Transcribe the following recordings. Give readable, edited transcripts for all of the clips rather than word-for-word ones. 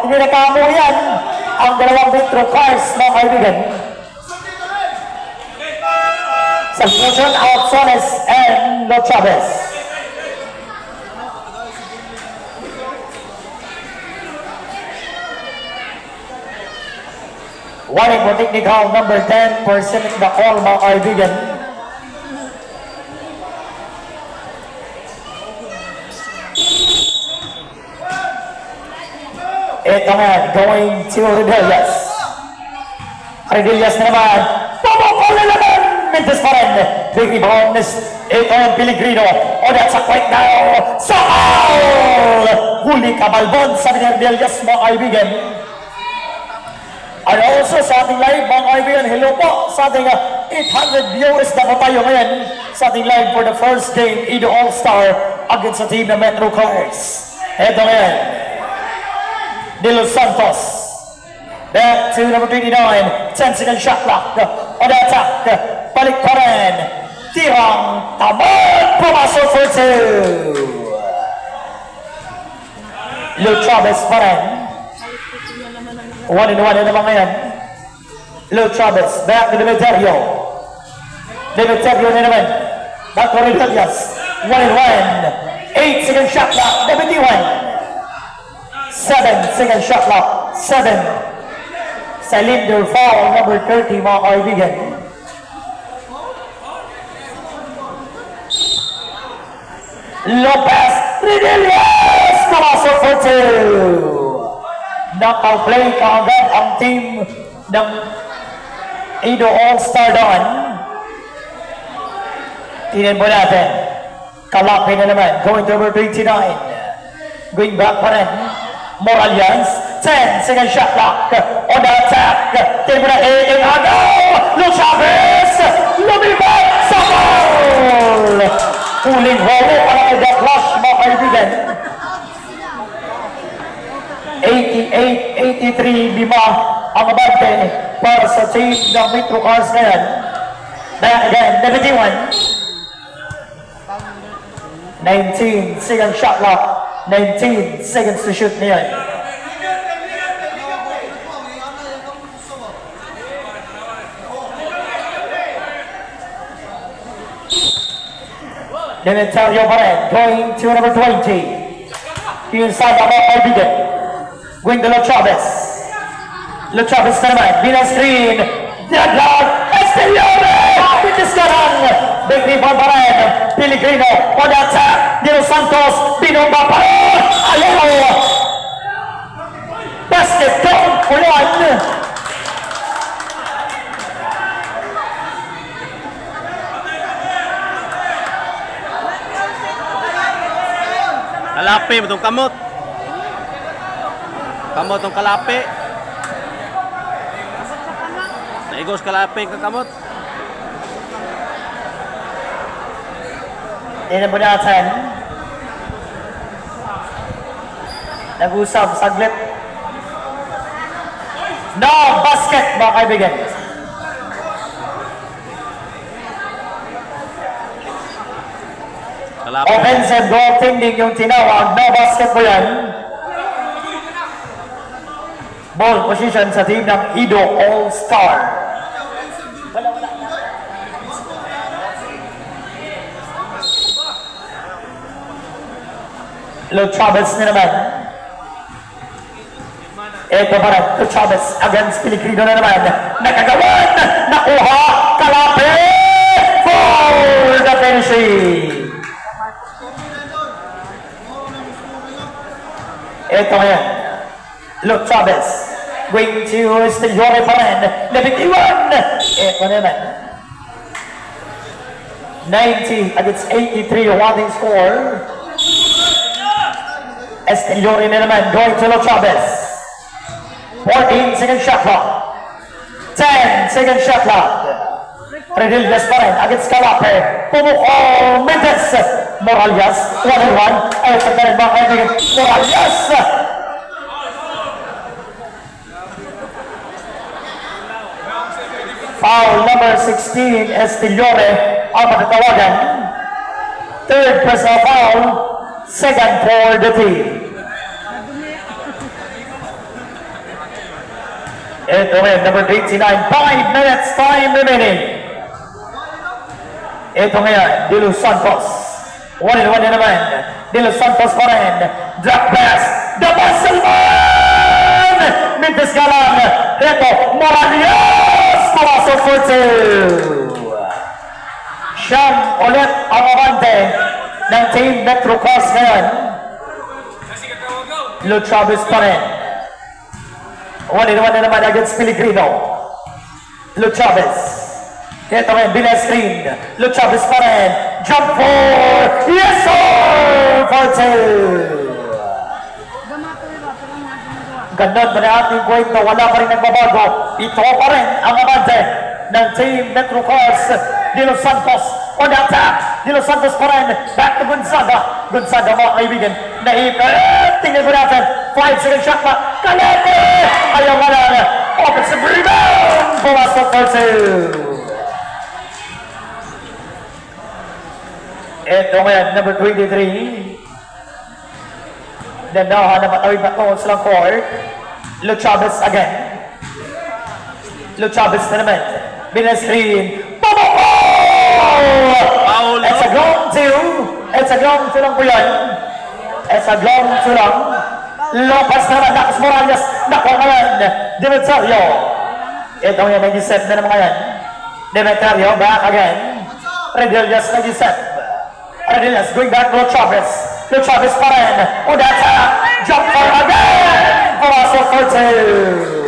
Hindi nakamo yan ang dalawang Metro Cars, mga kaibigan. Substitution out Sones and Lo Chavez. Warning for technical number 10 for Simic na call, mga kaibigan. Ito nga, going to Redelias. Redelias na naman. Pumukol na naman! Mintes pa rin. Big rebound. Ito ang Pellegrino. O that's a quick now. Sakal! Huli Kabalbon sa Redelias, mga kaibigan. And also sa ating live, mga kaibigan, hello po sa ating 800 viewers na po tayo ngayon sa ating live for the first game, Ido All-Star against sa team ng Metro Cars. Ito ngayon. De Los Santos. Back to number 29. 10-second shot clock. On the attack. Balik pa rin. Tirang tamad. Pumasok for 2. Lo Chavez pa rin. 1-1 na naman ngayon. Lo Chavez. Back to Demeterio. Demeterio na naman. Back to Redelias. 1-1. 8-second shot clock. 71. 7-second shot clock. 7. Cylinder foul number 30, mga kaibigan. Lopez Redelias pumasok for 2. Nakaplay kaagad ang team ng Ido All-Star doon. Tingnan mo natin. Kalapin na naman. Going to number 29. Going back pa rin. Moralians, 10-second shot clock on the attack. Tingnan mo na agaw! Lo Chavez! Lumibag sa ball! Huling holo para kay The Flash, mga kaibigan. 88-83, 5 ang abante para sa team ng Metro Cars ngayon. Back again, 71. 19-second shot clock. 19 seconds to shoot niyan. Demeterio pa rin. Going to number 20. Inside ang mga kaibigan. Going to Lo Chavez. Lo Chavez na naman. Binang screen. Diaglag. Estelione! Pitis ka lang. Big rebound pa rin. Pellegrino on the attack. De Los Santos. Binomba pa rin. Ayaw. Basket down for 1. Kalapi, itong kamot. Kamot itong kalapi. Naigos kalapi ka kamot. Tingnan mo natin. Nag-usap, saglit. No, basket, mga kaibigan. Kalapi. Offensive goaltending yung tinawag. No basket po yan. Ball position sa team ng Ido All-Star. Lo Chavez na naman. Ito pa rin. Lo Chavez against Pellegrino na naman. Nakagawan! Nakuha! Kalapi! For the finishing! Ito ngayon. Lo Chavez. Going to Estelione pa rin. Nabitiwan! Ito naman. 90 against 83 wanting score. Estelione na naman, going to Lo Chavez. 14-second shot clock. 10-second shot clock. Redelias pa rin, against Kalape. Pumukol, Mendes. Moralias, 1-1. Ay, pagka rin mga kaibigan. Moralias! Foul number 16, Estelione. Ang matatawagan. Third personal foul. Second for the team. Ito ngayon, number 89, 5 minutes time remaining. Ito ngayon, De Los Santos. 1-1 na naman. De Los Santos pa rin. Drop pass. The Barcelona! Mintis ka lang. Ito, Morales! Pumasok for 2. Siyang ulit ang abante ng Team Metro Cross ngayon. Lo Chavez pa rin. 1-1 na naman against Pellegrino. Lo Chavez. Ito ngayon, Bill Screen. Lo Chavez pa rin. Jump for... Yes, sir! For 2. Ganon ba na ating kwento? Wala pa rin nagbabago. Ito pa rin ang abante ng Team Metro Cars. De Los Santos on the attack. De Los Santos pa rin. Back to Gonzaga. Gonzaga mga kaibigan. Naipit. Tingnan ko natin. 5-second shot pa. Kalete! Ayaw nga lang. Offensive rebound. Pumasok for 2. Ito ngayon, number 23. Dandahan na matawid na ko sa court. Lo Chavez again. Lo Chavez na naman. Binascreen. Foul. It's a ground two. It's a ground two lang po yan. It's a ground two lang. Lopez na naman. Marcos Morales. Nakuha ngayon. Demeterio. Ito ngayon, nag-set na naman ngayon. Demeterio back again. Redelius nag-set. Redelius going back to Lo Chavez. Lo Chavez pa rin. On the attack. Jump for again. Pumasok for 2.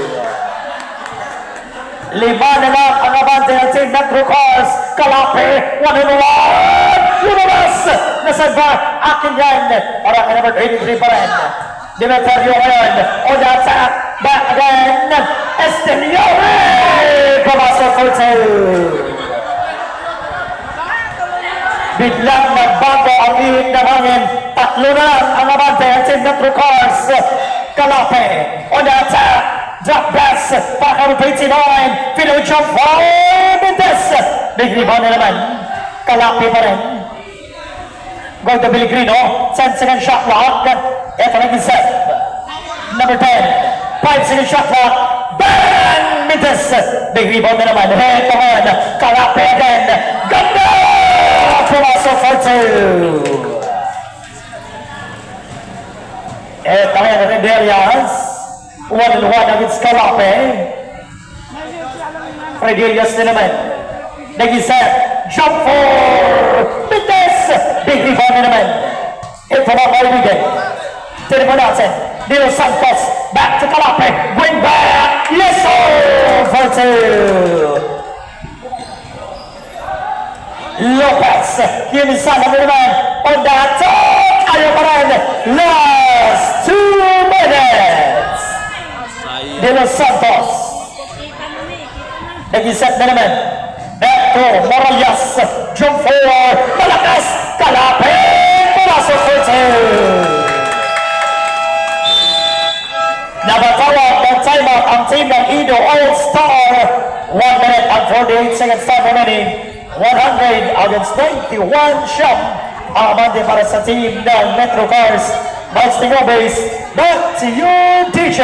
5 na lang ang abante ng Team Metro Cars. Kalape, 1-1. Lumabas! Nasaan ba? Akin yan. Para ka number 83 pa rin. Demeterio ngayon. On the attack. Back again. Esteniore! Pumasok for 2. Biglang nagbago ang ihip ng hangin. 3 na lang ang abante ng Team Metro Cars. Kalape. On the attack. Drop pass, para kay 89, Pinoy jump for Mendes. Big rebound na naman. Kalapi pa rin. Going to Pellegrino, 10-second shot clock. Ito na set. Number 10, 5-second shot clock. Bang! Mendes. Big rebound na naman. Ito man, Kalapi again. Ganda! Pumasok for 2. Ito ngayon, Redelius. 1-1 against Kalape. Redelius na naman. Nag-iset. Jump for Mendes. Big rebound na naman. Ito mga kaibigan. Tinan mo natin. De Los Santos. Back to Kalape. Bring back. Yes, sir! For 2. Lopez. Kinisa na naman. On the attack. Ayaw pa rin. Last 2 minutes. De Los Santos. Nag-iset na naman. Ito, Morales. Jump forward. Malakas. Kalape. Pumasok for 2. Nabatawag ng timeout ang team ng Ido All-Star. 1 minute and 48 seconds time remaining. 100 against 91 shot. Ang abante para sa team ng Metro Cars. Basting Obase. Back to you, DJ.